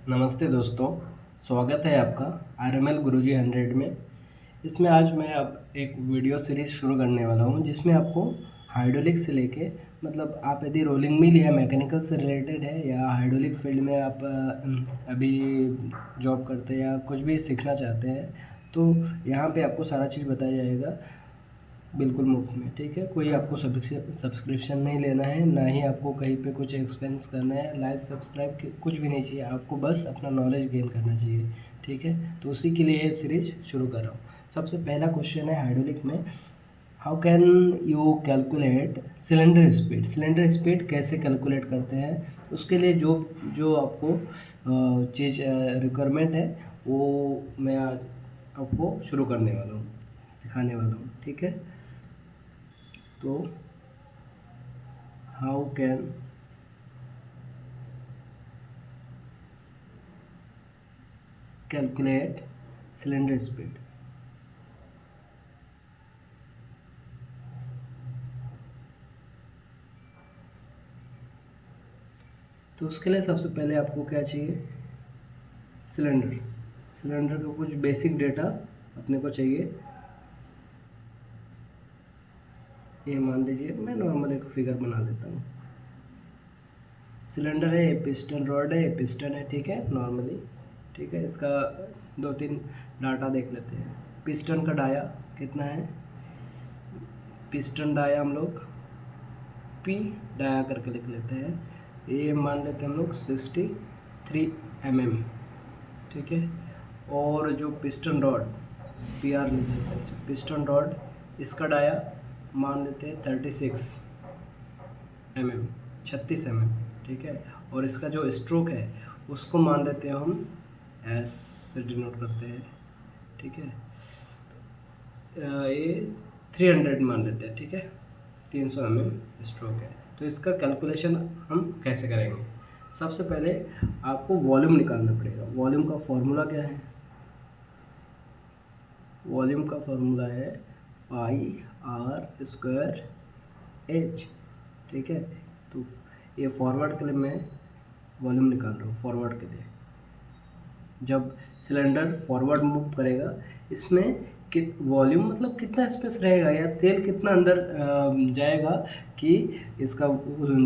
नमस्ते दोस्तों, स्वागत है आपका RML गुरुजी 100 में। इसमें आज मैं अब एक वीडियो सीरीज़ शुरू करने वाला हूं जिसमें आपको हाइड्रोलिक से लेके मतलब आप यदि रोलिंग मिल या मैकेनिकल से रिलेटेड है या हाइड्रोलिक फील्ड में आप अभी जॉब करते हैं या कुछ भी सीखना चाहते हैं तो यहाँ पे आपको सारा चीज़ बताया जाएगा बिल्कुल मुफ्त में। ठीक है, कोई आपको सब्सक्रिप्शन नहीं लेना है, ना ही आपको कहीं पे कुछ एक्सपेंस करना है, लाइव सब्सक्राइब कुछ भी नहीं चाहिए, आपको बस अपना नॉलेज गेन करना चाहिए। ठीक है, तो उसी के लिए ये सीरीज शुरू कर रहा हूँ। सबसे पहला क्वेश्चन है हाइड्रोलिक में, how can you calculate cylinder speed. Cylinder speed कैसे कैलकुलेट करते हैं, उसके लिए जो जो आपको चीज़ रिक्वायरमेंट है वो मैं आज आपको शुरू करने वाला हूँ, सिखाने वाला हूँ। ठीक है, तो how can calculate cylinder speed. तो उसके लिए सबसे पहले आपको क्या चाहिए, सिलेंडर। सिलेंडर का कुछ बेसिक डेटा अपने को चाहिए। ये मान लीजिए मैं नॉर्मल एक फिगर बना देता हूँ। सिलेंडर है, ये पिस्टन रॉड है, ये पिस्टन है। ठीक है, नॉर्मली ठीक है। इसका दो तीन डाटा देख लेते हैं। पिस्टन का डाया कितना है, पिस्टन डाया हम लोग पी डाया करके लिख लेते हैं। ये मान लेते हैं हम लोग 63 mm। ठीक है, और जो पिस्टन रॉड PR लिख लेते हैं, पिस्टन रॉड इसका डाया मान लेते हैं 36 mm, 36 mm। ठीक है, और इसका जो स्ट्रोक है उसको मान लेते हैं हम S से डिनोट करते हैं। ठीक है, ये 300 मान लेते हैं। ठीक है, 300 mm स्ट्रोक है। तो इसका कैलकुलेशन हम कैसे करेंगे, सबसे पहले आपको वॉल्यूम निकालना पड़ेगा। वॉल्यूम का फॉर्मूला क्या है, वॉल्यूम का फॉर्मूला है πr² H। ठीक है, तो ये फॉरवर्ड के लिए मैं वॉल्यूम निकाल रहा हूँ। फॉरवर्ड के लिए जब सिलेंडर फॉरवर्ड मूव करेगा, इसमें वॉल्यूम मतलब कितना स्पेस रहेगा या तेल कितना अंदर जाएगा, कि इसका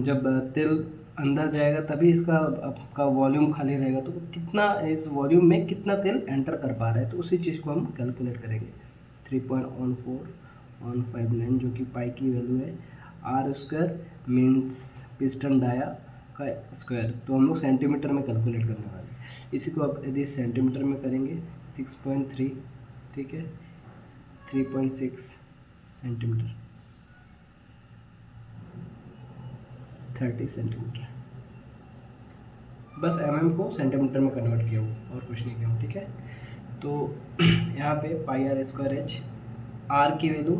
जब तेल अंदर जाएगा तभी इसका आपका वॉल्यूम खाली रहेगा, तो कितना इस वॉल्यूम में कितना तेल एंटर कर पा रहा है, तो उसी चीज़ को हम कैलकुलेट करेंगे। 3.14159 जो कि पाई की वैल्यू है। R² मीन्स पिस्टन डाया का स्क्वायर, तो हम लोग सेंटीमीटर में कैलकुलेट करने वाले हैं। इसी को आप यदि सेंटीमीटर में करेंगे 6.3, ठीक है, 3.6 सेंटीमीटर, 30 सेंटीमीटर। बस mm को सेंटीमीटर में कन्वर्ट किया हूँ और कुछ नहीं किया हूँ। ठीक है, तो यहाँ पे πr² H, R की वैल्यू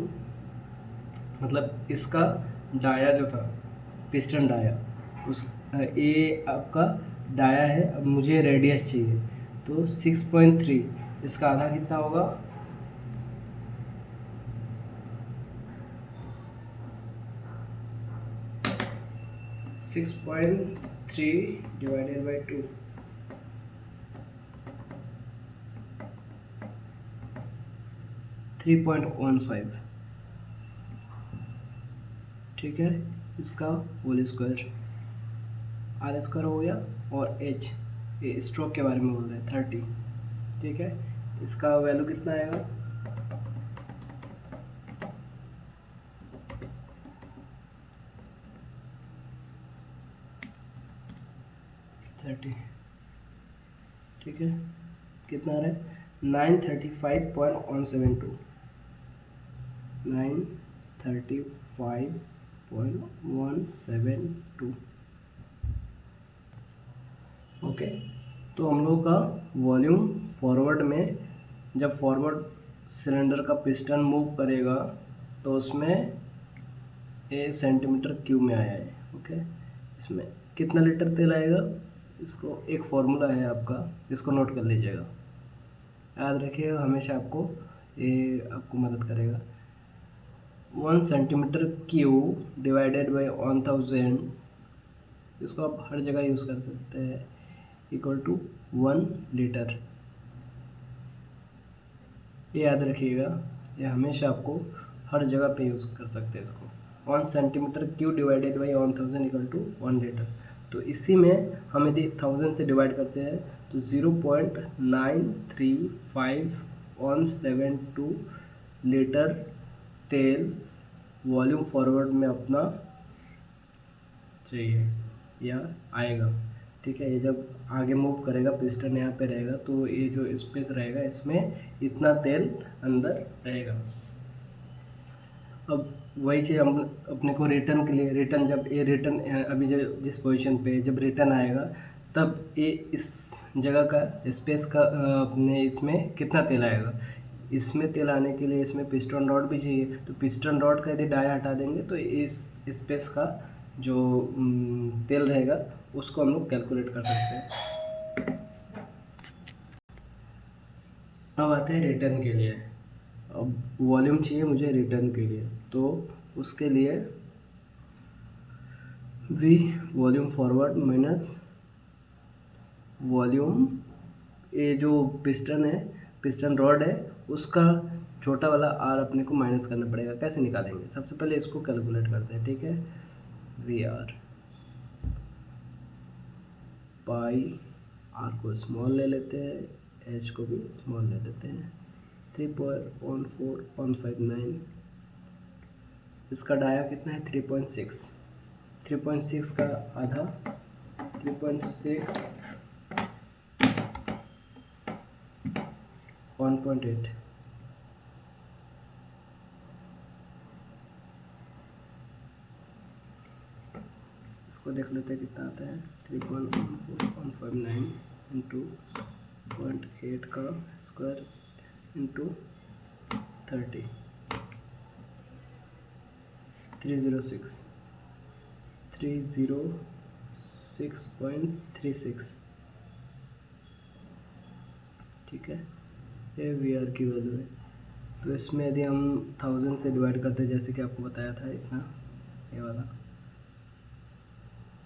मतलब इसका डाया जो था पिस्टन डाया, उस ये आपका डाया है। अब मुझे रेडियस चाहिए, तो 6.3 इसका आधा कितना होगा, 6.3 डिवाइडेड बाई 2, 3.15। ठीक है, इसका होल स्क्वायर, R² हो गया, और H ये स्ट्रोक के बारे में बोल रहे हैं 30। ठीक है, इसका वैल्यू कितना आएगा, 30। ठीक है, कितना आ रहा है, 935.172, 935.172। ओके, तो हम लोग का वॉल्यूम फॉरवर्ड में, जब फॉरवर्ड सिलेंडर का पिस्टन मूव करेगा तो उसमें ए सेंटीमीटर क्यूब में आया है। ओके, इसमें कितना लीटर तेल आएगा, इसको एक फॉर्मूला है आपका, इसको नोट कर लीजिएगा, याद रखिएगा हमेशा, आपको ये आपको मदद करेगा। 1 सेंटीमीटर क्यूब डिवाइडेड बाई 1000, इसको आप हर जगह यूज़ कर सकते हैं। Equal to 1 litre. ये याद रखिएगा, ये हमेशा आपको हर जगह पे यूज़ कर सकते हैं इसको। 1 centimetre cube divided by 1000 equal to 1 litre. तो इसी में हम यदि 1000 से डिवाइड करते हैं तो 0.93572 लीटर तेल वॉल्यूम फॉरवर्ड में अपना चाहिए या आएगा। ठीक है, ये जब आगे मूव करेगा, पिस्टन यहाँ पे रहेगा, तो ये जो स्पेस रहेगा इसमें इतना तेल अंदर रहेगा। अब वही चीज़ हम अपने को रिटर्न के लिए, रिटर्न जब ये रिटर्न अभी जो जिस पोजीशन पे जब रिटर्न आएगा तब ये इस जगह का स्पेस का अपने इसमें कितना तेल आएगा। इसमें तेल आने के लिए इसमें पिस्टन रॉड भी चाहिए, तो पिस्टन रॉड का यदि डाया हटा देंगे तो इस स्पेस का जो तेल रहेगा उसको हम लोग कैलकुलेट कर सकते हैं। अब आते हैं रिटर्न के लिए। अब वॉल्यूम चाहिए मुझे रिटर्न के लिए, तो उसके लिए V volume forward minus volume, ये जो पिस्टन है, पिस्टन रॉड है, उसका छोटा वाला आर अपने को माइनस करना पड़ेगा। कैसे निकालेंगे, सबसे पहले इसको कैलकुलेट करते हैं। ठीक है, वी आर पाई, आर को स्मॉल ले लेते हैं, एच को भी स्मॉल ले लेते हैं। 3.14159, इसका डाया कितना है 3.6, 3.6 का आधा 3.6 1.8, इसको देख लेते हैं कितना आता है। 3.14159 इंटू 0.8 का स्क्वायर इंटू 30, 306.36। ठीक है, ये वी आर की वैल्यू है। तो इसमें यदि हम 1000 से डिवाइड करते हैं, जैसे कि आपको बताया था, इतना ये वाला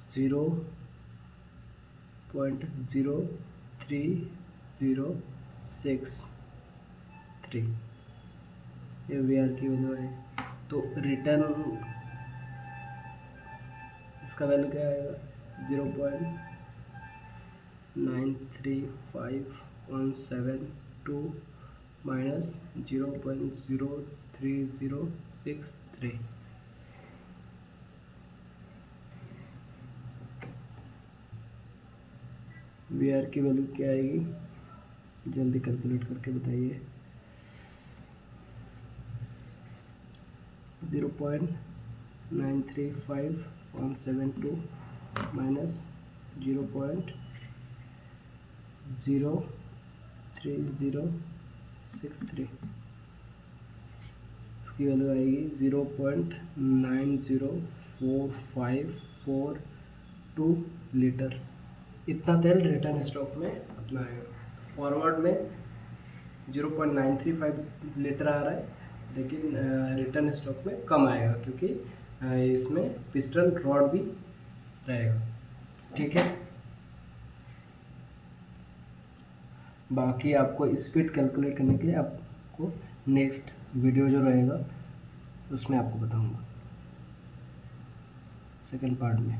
0.03063, ये वी आर की वैल्यू है। तो रिटर्न इसका वैल्यू क्या आएगा 0.935172 माइनस 0.03063। वी आर की वैल्यू क्या आएगी, जल्दी कैलकुलेट करके बताइए। 0.935172 माइनस 0.03063, इसकी वैल्यू आएगी 0.904542 लीटर। इतना तेल रिटर्न स्टॉक में अपना आएगा। फॉरवर्ड में 0.935 लीटर आ रहा है, लेकिन रिटर्न स्टॉक में कम आएगा क्योंकि इसमें पिस्टन रॉड भी रहेगा। ठीक है, बाकी आपको स्पीड कैलकुलेट करने के लिए आपको नेक्स्ट वीडियो जो रहेगा उसमें आपको बताऊंगा, सेकंड पार्ट में।